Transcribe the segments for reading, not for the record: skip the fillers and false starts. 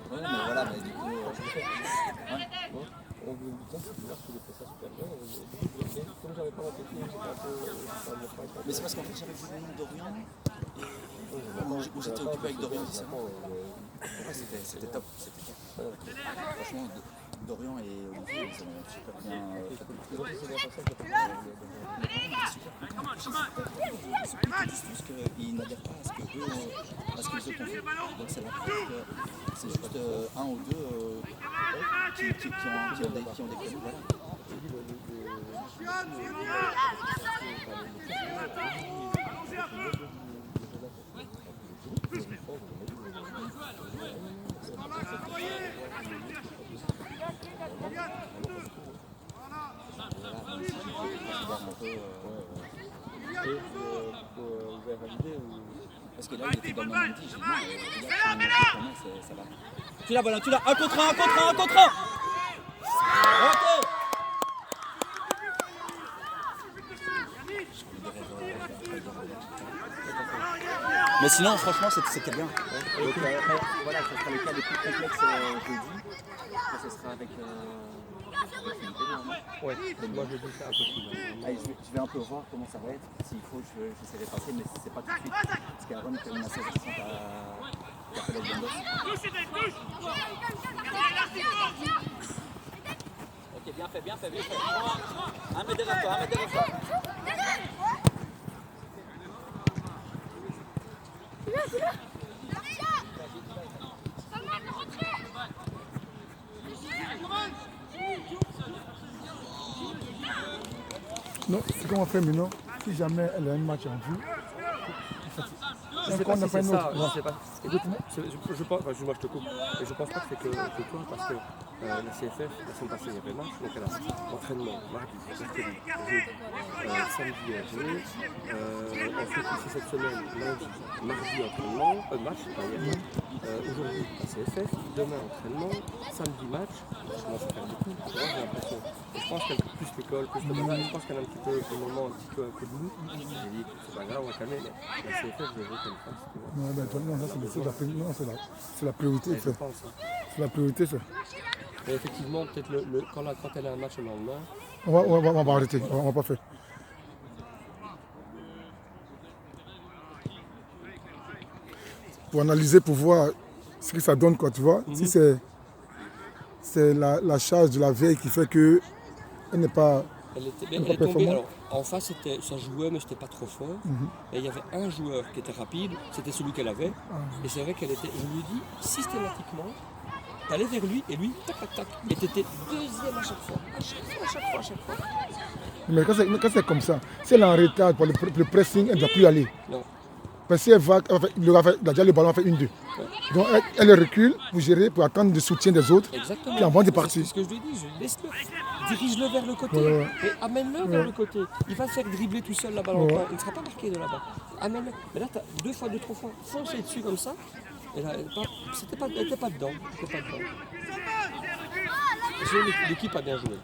Ouais, mais voilà, mais du coup. Au bout du temps, c'est bizarre qu'il ait fait ça super bien. Comme j'avais pas la technique, j'étais un peu. Mais c'est parce qu'en fait, j'avais vu le nom d'Orient. Où j'étais occupé avec Dorian, c'est ça. Ouais, c'était top. C'était top. Franchement, Dorian et Olivier, ils ont super bien fait. C'est juste qu'ils n'adhèrent pas à ce que eux, à ce que les autres ont fait. Donc c'est la preuve que c'est juste un ou deux qui ont des créneaux. Voilà. Parce que là, il était dans le même dit, j'ai dit, ça va. Tu l'as, voilà, tu l'as. Un contre un. Ok. Mais sinon, franchement, c'était bien. Voilà, ce sera le cas le plus complexe jeudi. Ce sera avec Philippe. Ouais, moi je dis c'est impossible. Allez, je vais un peu voir comment ça va être. S'il faut, j'essaierai de passer, mais c'est pas tout de suite. Parce qu'Aaron termine à 16h30 à Capella de Bondos. Ok, bien fait. Un mètre derrière toi. Non, c'est qu'on va faire maintenant. Si jamais elle a un match en vue, Je sais pas si c'est ça, je sais pas. Écoute, je pense, enfin, moi je te coupe, mais je pense pas que c'est que toi, parce que la CFF, la semaine passée, il y avait match, donc elle a entraînement, mardi, mercredi, jeudi, samedi, joué, ensuite ici cette semaine, lundi, mardi, entraînement, match, aujourd'hui, la CFF, demain, entraînement, samedi, match, je commence à faire beaucoup, tu vois, j'ai l'impression. Et je pense qu'elle plus l'école, plus le travail, je pense qu'elle a un petit peu, pour le moment, un petit peu un coup de mou. J'ai dit, c'est pas grave, on va calmer, mais la CFF, je veux qu'elle fasse. non, ça, c'est la priorité. Je pense. C'est la priorité, ça. Et effectivement, peut-être quand elle a un match le lendemain. On va arrêter, on va pas faire. Pour analyser, pour voir ce que ça donne, quoi, tu vois. Si c'est la charge de la veille qui fait qu'elle n'est pas. Elle est tombée. Alors, en face, ça jouait, mais c'était pas trop fort. Et il y avait un joueur qui était rapide, c'était celui qu'elle avait. Et c'est vrai qu'elle était. Je lui dis systématiquement, t'allais vers lui et lui, tac, tac, tac. Et t'étais deuxième à chaque fois. À chaque fois. Mais quand c'est comme ça, si elle est en retard pour le pressing, elle ne doit plus aller. Non. Parce qu'elle va, déjà le ballon a fait 1-2. Ouais. Donc elle recule pour gérer, pour attendre le soutien des autres. Exactement. Puis avant de partir. C'est ce que je lui dis, laisse-le. Dirige-le vers le côté et amène-le vers le côté. Il va faire dribbler tout seul la balle en coin. Il ne sera pas marqué de là-bas. Amène-le. Mais là, tu as 2 fois, 3 fois foncé dessus comme ça. Et là, elle n'était pas dedans. L'équipe a bien joué.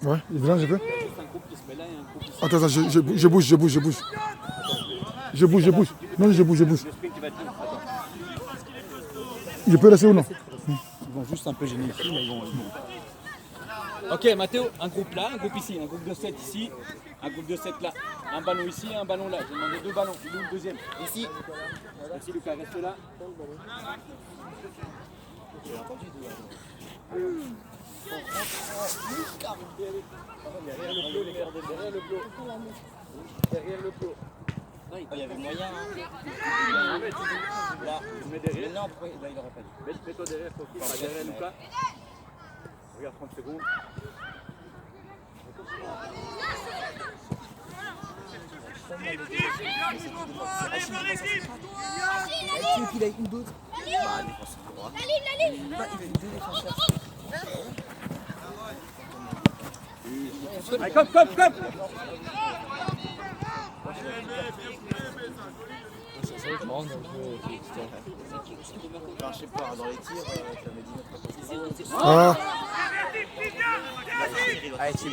Ouais, évidemment, je peux. Juste un groupe qui se met là et un groupe qui se Attends, je bouge. Je bouge. Non, je bouge. Le sprint qui va être long. Attends. Je peux rester ou non? Ils vont juste un peu gêner ici, mais ils vont. Ok, Mathéo, un groupe là, un groupe ici, un groupe de 7 ici, un groupe de 7 là. Un ballon ici et un ballon là. J'ai demandé 2 ballons. Il est où le deuxième? Ici. Merci Lucas, reste là. J'ai entendu Derrière le plot, les gars, derrière le plot. Derrière le plot. Non, il y avait moyen. Là, tu mets derrière. Non, pourquoi là, il aurait pas dit. Mets-toi derrière, Sophie. Enfin, derrière Lucas. Regarde 30 secondes. Est-ce qu'il a une d'autre? Bah, défenseur droit. Il a eu 2 défenseurs. Allez, comme Enfin, je sais pas, dans les tirs, tu avais dit notre position. Ah, Allez, Tim.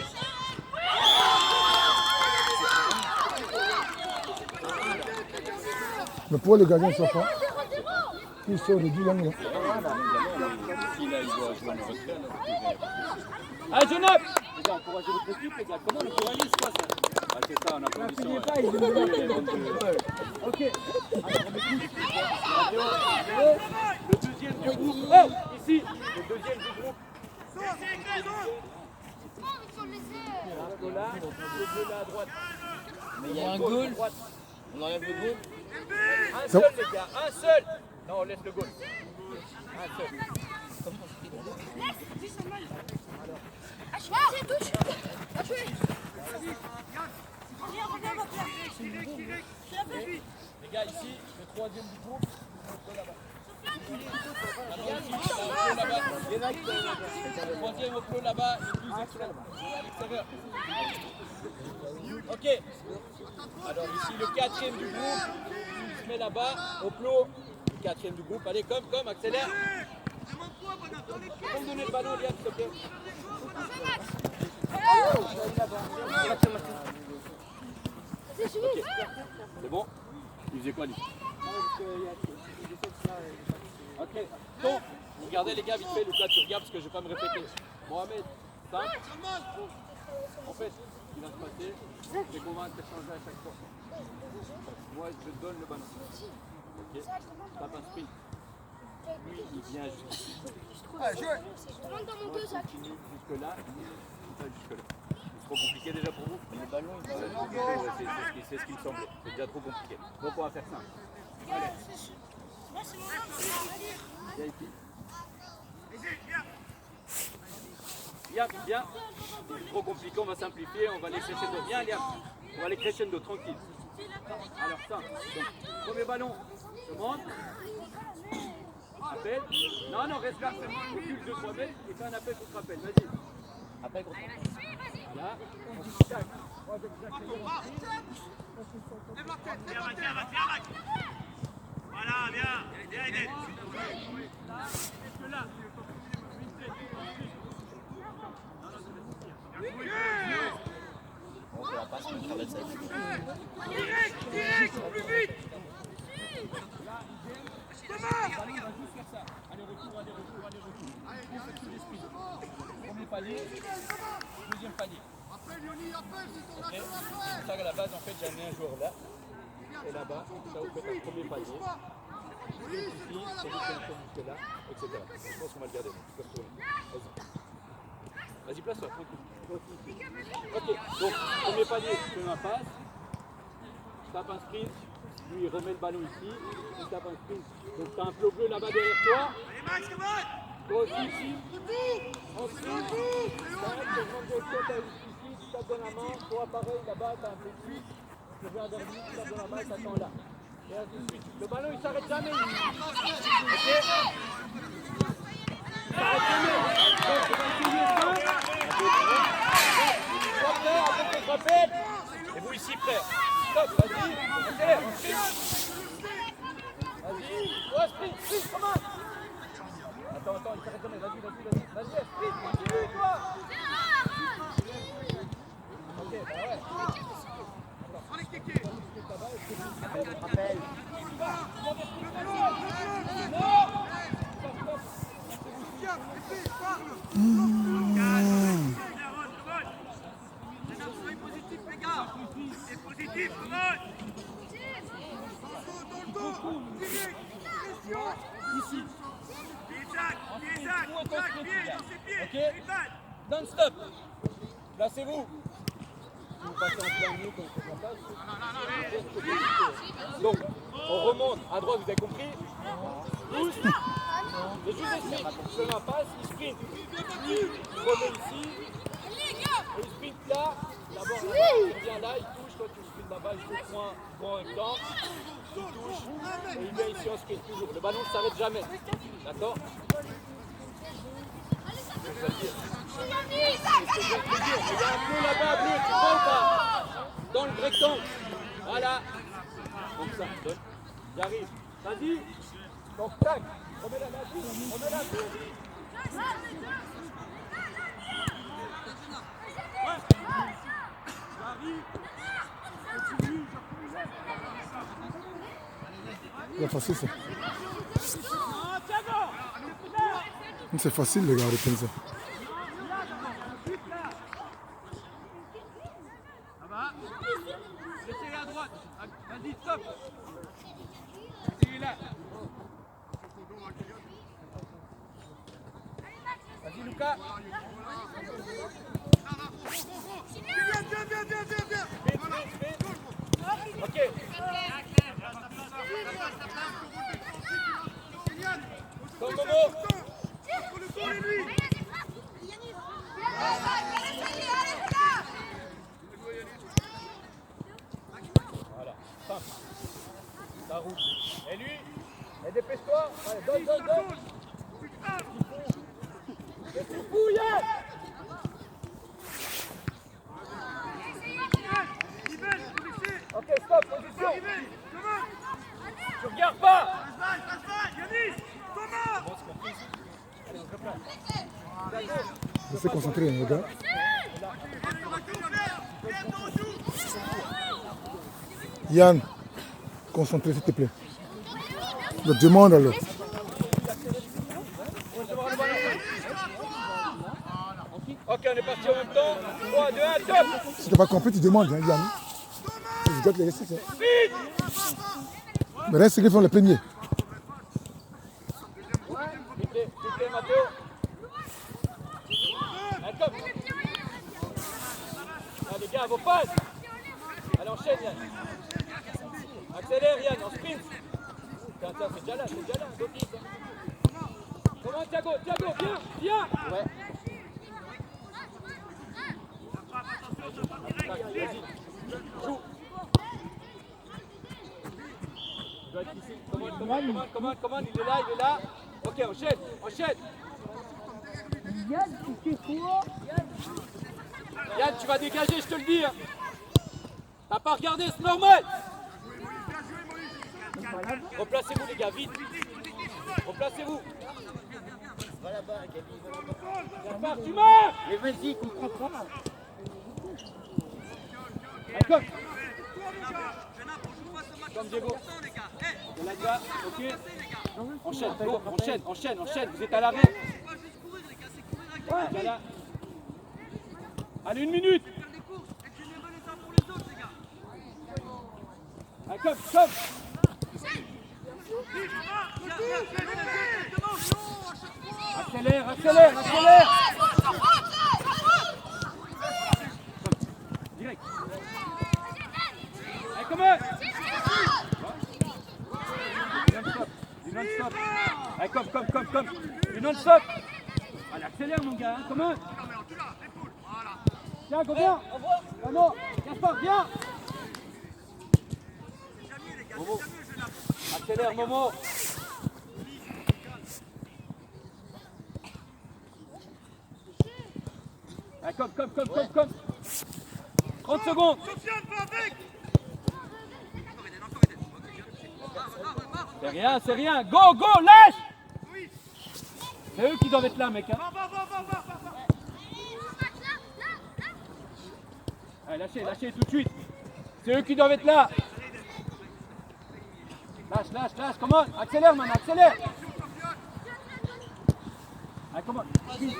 mais pourquoi le gardien ne sort pas? Il sort de 10 langues. Ici, là, il doit jouer en retrait. Allez, jeune homme! Les gars, encouragez votre équipe, les gars. Comment on encourage quoi, ça? Ah, c'est ça, on a condition. Ok. Le deuxième du groupe. Oh! Ici, le deuxième du groupe. Le bleu là, le bleu là à droite. Mais il y a un goal. On enlève le goal. Un seul, les gars, un seul! Non, on laisse le goal. Un seul. Les gars, ici, le troisième du groupe. Le troisième au plot là-bas, et plus à l'extérieur. Ok. Alors ici, le quatrième du groupe, il se met là-bas, au plot. Le quatrième du groupe, allez, comme, accélère. Pour me donner le ballon, Liane, s'il te plaît. Ok, c'est bon? Il faisait quoi, lui? Ok, donc, regardez les gars, vite fait, Lucas, tu regardes parce que je ne vais pas me répéter. Mohamed, 5. En fait, ce qui va se passer, c'est qu'on va interchanger à chaque fois. Moi, je te donne le ballon. Ok, tape un sprint. Lui, il vient jusqu'ici. Moi, je continue jusque là, il va jusque là. C'est trop compliqué déjà pour vous? ballon, c'est ce qui me semblait. C'est déjà trop compliqué. Donc on va faire simple. Allez. Viens ici. Viens. C'est trop compliqué, on va simplifier, on va aller crescendo. Viens, Liam. On va aller crescendo, tranquille. Alors ça, donc, premier ballon, je monte. Appel. Non, reste là. Recule 2-3 mètres et fais un appel contre appel. Vas-y. Appel contre appel. Voilà. Tac. Voilà, bien, Eden. On fait la passe, on traverse avec. Direct, plus vite. Premier palier, deuxième palier. Appelle, Yoni, appelle, c'est ton Okay. appel. C'est ça qu'à la base, en fait, j'ai amené un joueur là et là-bas. Ça vous fait un premier palier. Oui, c'est toi C'est là-bas. jusque là, etc. Je pense qu'on va le garder. Tu peux retourner. Vas-y, place-toi, tranquille. Ok, donc premier palier, je fais ma passe. Je tape un sprint. Lui, il remet le ballon ici. Il tape un sprint. Donc tu as un flot bleu là-bas derrière toi. Allez, Max, come on. Toi aussi ici. Ensuite, tu rentres de tête ici, tu tapes dans la main. Toi, pareil, là-bas, tu as un petit. Tu veux un dernier, tu tapes dans la main et tu attends là. Et ainsi de suite. Le ballon, il s'arrête jamais. Ok. Il s'arrête jamais. Donc, tu vas essayer ça. Sois prêt, après tu te rappelles. Et vous ici, prêt. Stop, vas-y. Accélère. Vas-y. Toi, sprint, comment? Attends, il s'arrête jamais. Vas-y, sprint, continue, toi. Ok, bah ouais. Rappel. Positif, les gars. C'est positif, come on. Dans le dos. Direct. Pression. Ici. Pied, Jack, pied dans ses pieds. Ok. Non-stop. Placez-vous. Si vous passez en plein milieu comme ça passe. Donc, on remonte à droite, vous avez compris? Pousse. Et juste des sprints. Je fais ma passe, il sprint. Il remet ici. Et il sprint là. D'abord, il vient là, il touche. Toi, tu sprints là-bas, il fait point en même temps. Il touche. Et il vient ici en sprint toujours. Le ballon ne s'arrête jamais. D'accord? Il y a un bleu là-bas, bleu, tu vois ou pas? Dans le rectangle. Voilà. Comme ça, donne. J'arrive. Vas-y. Donc, tac. Remets la main. Remets la main. J'arrive. Continue. C'est facile ça. C'est facile les gars, retenez ça. Laissez-le à droite. Vas-y, stop. Laissez-le là. Vas-y, Lucas. Viens. Ok. Comme Momo. Contre le corps et lui. Voilà. Simple. Ça roule. Et lui. Et dépêche-toi. Allez, donne. Et tu fouilles. Ok, stop, position. Tu regardes pas. Yanis, Thomas. Restez concentrés les gars. Yann, concentré s'il te plaît. Je demande alors. Ok, on est parti en même temps. 3, 2, 1, top. Si tu n'as pas compris, tu demandes, hein, Yann. Je dois te les laisser. Mais reste ceux qui font les premiers. Vite, Mathéo. Un top. Allez, les gars, vos passes. Allez, enchaîne, Yann. Accélère, Yann, en sprint. Tiens, c'est déjà là, Gauthier. Comment, Thiago, viens. Ouais. Vas-y, joue. Tu dois être ici. Commande, il est là. Ok, enchaîne. Yann, tu vas dégager, je te le dis. Hein. T'as pas regardé, c'est normal. Replacez-vous les gars, vite. Replacez-vous. Tu marches. Mais vas-y, comprends pas. Allez, comme Diego. De là, gars, ok. Enchaîne. Vous êtes à l'arrêt. Ouais. Là. Allez, 1 minute. Allez, comme. Accélère. Direct. Allez, comment? Du non-stop. Allez, comme. Du non-stop. Allez, accélère, mon gars. Hein. Comment? Tiens, go, viens. Vamos. Gaspard, viens. Momo. Accélère, Momo. Allez, comme. 30 secondes. C'est rien. Go, lâche. C'est eux qui doivent être là, mec. Hein. Allez, lâchez tout de suite. C'est eux qui doivent être là. Lâche, comment? Accélère, maintenant, accélère. Allez, comment? Vas-y.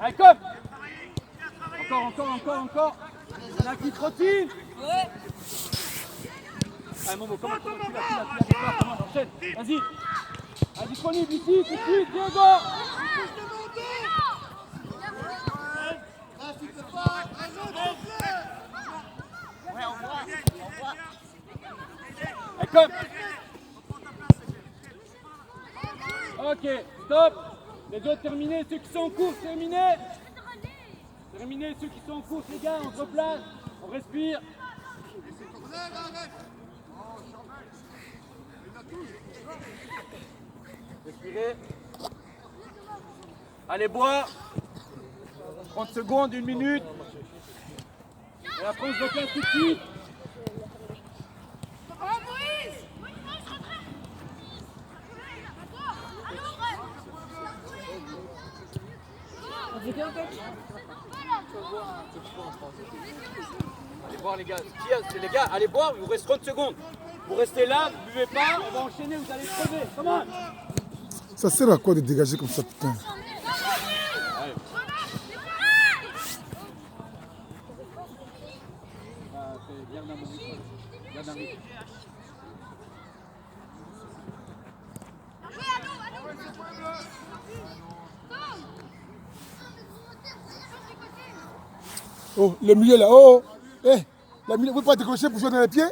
Allez, comme. Encore. Il y en a qui trottinent. Ouais. Allez, Momo, comment tu l'as, enchaîne. Vas-y. Allez, disponible ici, tout de suite, Diego. Allez, comme. Ok, stop. Les autres terminés, ceux qui sont en course, terminés. Terminez ceux qui sont en course, les gars, on se replace, on respire. Respirez. Allez boire. 30 secondes, 1 minute. Et après on se replace tout de suite. Allez boire les gars, les gars, allez boire, il vous reste 30 secondes. Vous restez là, vous ne buvez pas, on va enchaîner, vous allez crever. Comment? Ça sert à quoi de dégager comme ça, putain? Allez. Garde un rythme. Oh, le milieu là, oh! Eh, le milieu, vous ne pouvez pas décrocher pour jouer dans les pieds?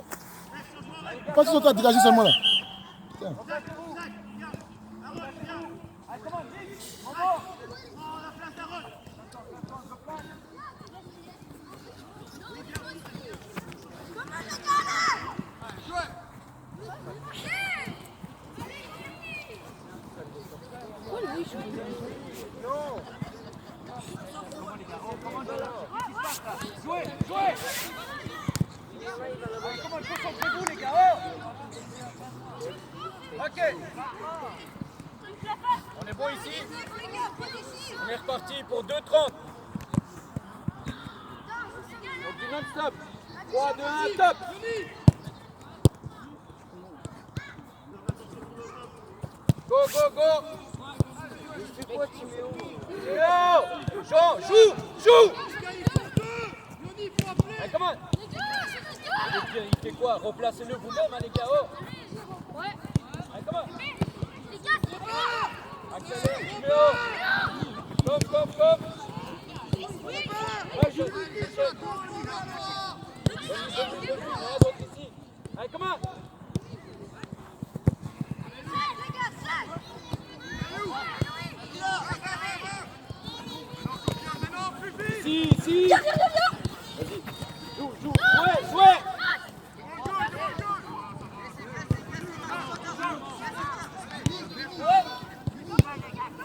Pas qu'ils sont à dégager seulement là. Tiens. Jouez! Comment concentrez-vous les gars? Ok! On est bon ici? On est reparti pour 2:30. Donc du non-stop. 3, 2, 1, top! Go! Jean, joue! Allez, comment? Il fait quoi? Replacez-le vous-même, hein, les gars. Oh. Ouais. Allez, comment?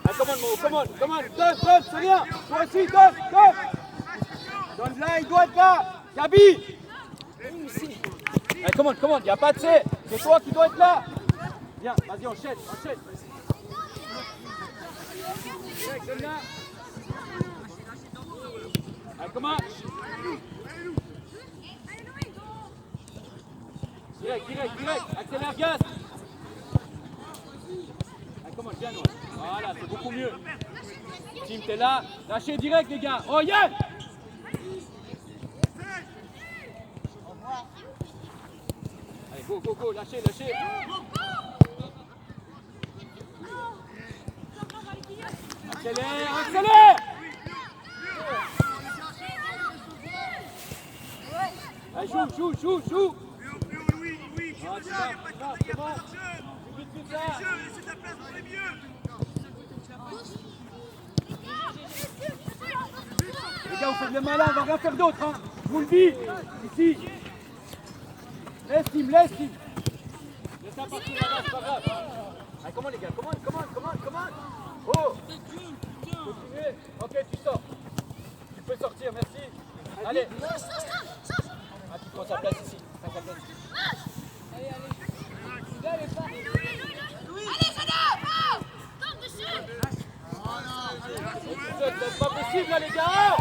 Allez, commande, donne, c'est rien. Toi aussi, donne. Donne là, il doit être là. Gabi. Allez, commande, il n'y a pas de C. C'est toi qui dois être là. Viens, vas-y, enchaîne. Donne là. Allez, commande. Direct. Accélère, gaz. Allez, commande, viens, Noah. Voilà, c'est beaucoup mieux. Tim, t'es là. Lâchez direct, les gars. Oh, yeah. Allez, go, lâchez. Accélère. Allez, joue. Ah, c'est bon. Vite, là. Laissez de la place pour les mieux. Les gars, vous faites le malin, on va rien faire d'autre, hein. Je vous le dis. Ici. Laisse Tim. Laisse ça partir là-bas, c'est pas grave. Allez, comment les gars, commande. Oh. Continuez. Ok, tu sors. Tu peux sortir, merci. Allez. Ah, tu prends sa place ici. C'est pas possible là les gars.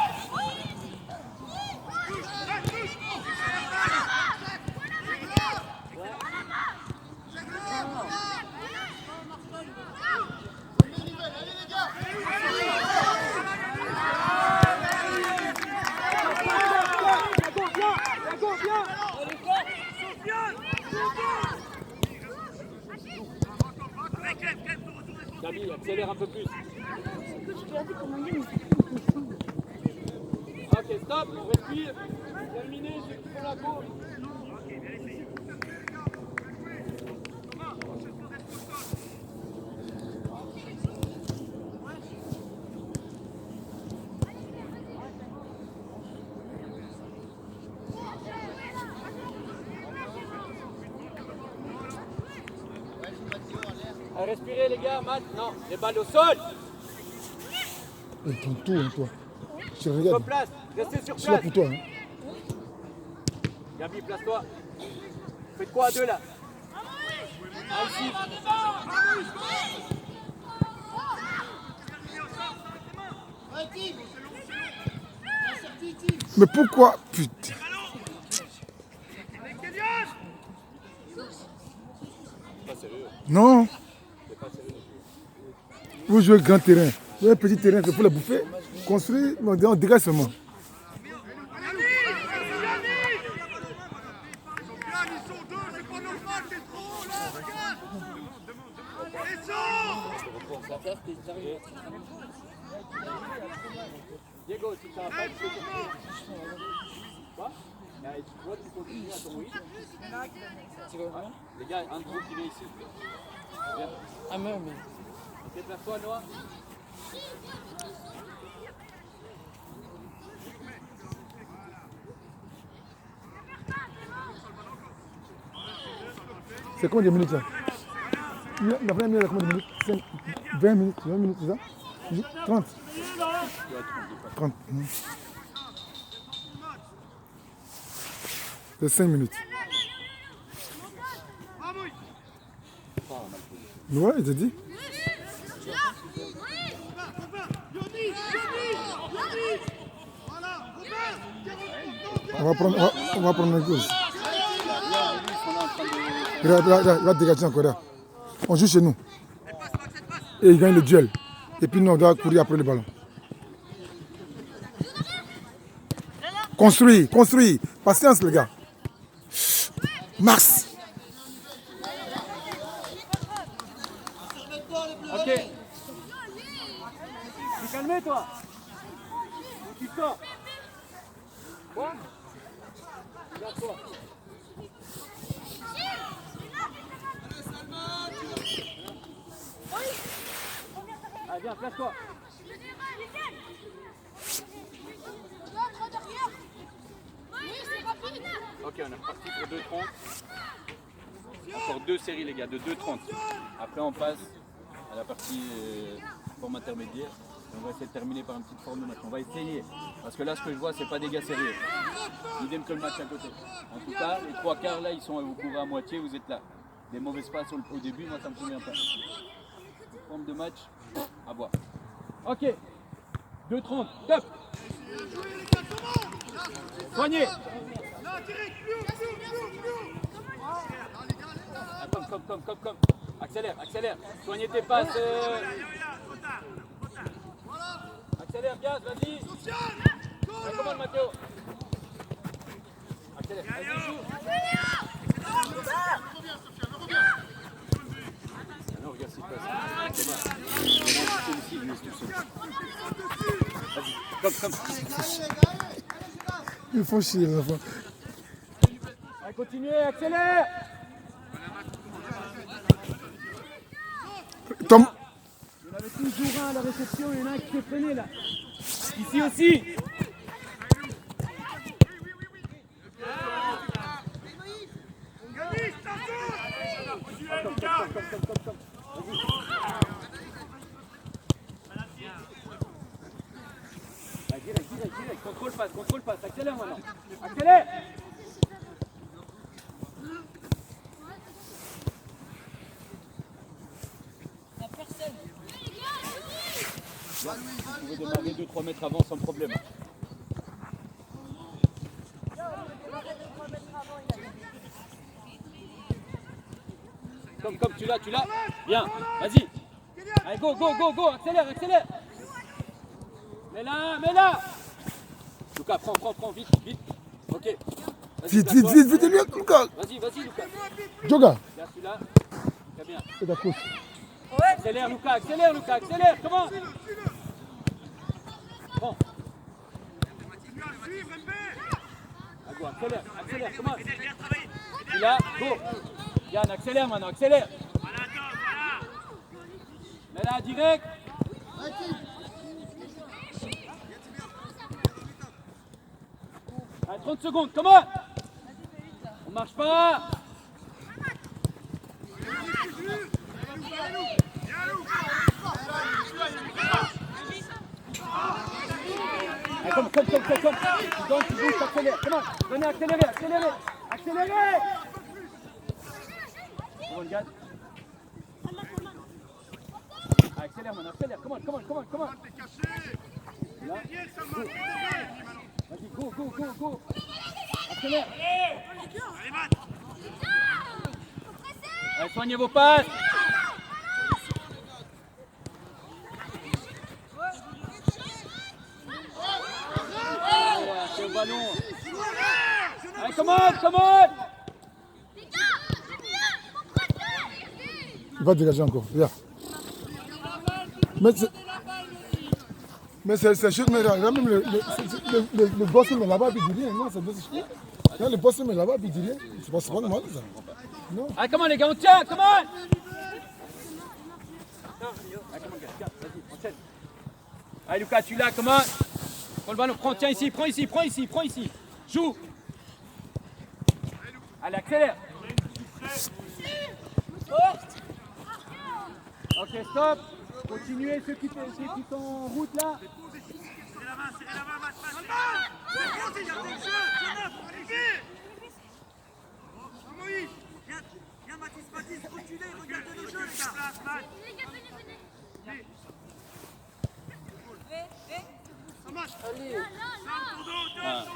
Gabi, accélère un peu plus. Ok, stop, on respire. Terminé, ceux qui font la course. Respirez les gars, Matt. Non, les balles au sol. Ton tour, hein, toi. Je regarde. Place, restez sur Je suis là place. pour toi. Hein. Gabi, place-toi. Faites quoi à deux là? Ah, ici. Mais pourquoi? Putain. Non. Vous jouez grand terrain. Vous avez un petit terrain, c'est pour le bouffer. Construire, on dégage seulement. Diego, si ça va pas, tu peux sortir. Quoi? Toi, tu continues à ton rythme. Les gars, un de vous qui vient ici. Viens. Ah, mais. Ok, place-toi, Noah. C'est combien de minutes là? La première minute, combien de minutes? 20 minutes, c'est ça? 30. 30. C'est 5 minutes. Ouais, il t'a dit. On va prendre une cause. Regarde, dégager encore là. On joue chez nous. Et il gagne le duel. Et puis nous, on doit courir après le ballon. Construire. Patience, les gars. Max. Ok. Tu calmes toi. Tu sors. Quoi? Regarde-toi. Allez, viens, place-toi. Ok, on est reparti pour 2,30. Encore 2 séries, les gars, de 2,30. Après, on passe à la partie formation. intermédiaire. Et on va essayer de terminer par une petite forme de match. On va essayer. Parce que là, ce que je vois, c'est pas des gars sérieux. Idem que le match à côté. En tout cas, les 3/4 là, ils sont, vous courez à moitié, vous êtes là. Des mauvaises passes au début, moi ça me convient pas. Forme de match, à voir. Ok. 2-30, top. Soignez. Comme. Accélère. Soignez tes passes. Accélère, gaz, vas-y. Ça commande, Mathéo. Accélère, vas-y, joue. Non, regarde ce qui se passe. Vas-y, comme. Ils font chier, les enfants. Allez, continuez, accélère. Tom, Il y en avait toujours un à la réception, il y en a un qui s'est freiné là. Ici aussi. Direct. Contrôle passe. Accélère maintenant. Accélère. Vous pouvez démarrer 2-3 mètres avant sans problème. Comme tu l'as. Bien, vas-y. Allez, go, accélère. Mets là. Lucas, prends, vite. Ok. vite, Lucas. Vas-y, Lucas. Joga. Là, celui-là. Très bien. C'est ta course. Accélère, Lucas. Comment? Bon. Ago, accélère, comment? Celui-là, go. Yann, accélère maintenant, accélère. Mais là, direct. Allez, 30 secondes, comment? On marche pas. Allez, comme. Tu bouges, accélère. Comment? Venez, accélérez. Comment, garde? Accélère maintenant, comment? Là. Vas-y, go. Accélère. Allez, soignez vos passes. C'est au ballon. Allez, commande. Il va dégager encore. Viens. Mais c'est juste, mais regarde, même le boss me là-bas, il dit rien. Non, c'est juste. Le boss me là-bas, il dit rien. C'est pas normal, ça. Non. Allez, comment les gars, on tient, comment? Allez, comment, gars, vas-y, enchaîne. Allez, Lucas, tu l'as, comment? Prends le ballon, tiens ici, prends ici. Joue. Allez, accélère. Ok, stop. Continuez ceux qui sont en route là. Serrez la main, Moïse, viens Mathis, continuez, regardez le jeu, les gars.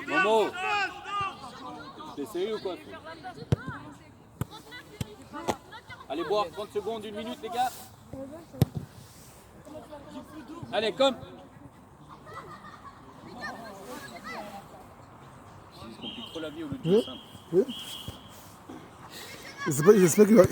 Momo. T'es sérieux ou quoi? Allez boire 30 secondes, 1 minute les gars. Allez, comme. Ils se compliquent trop la vie au lieu de jouer simple. Oui. J'espère qu'il va...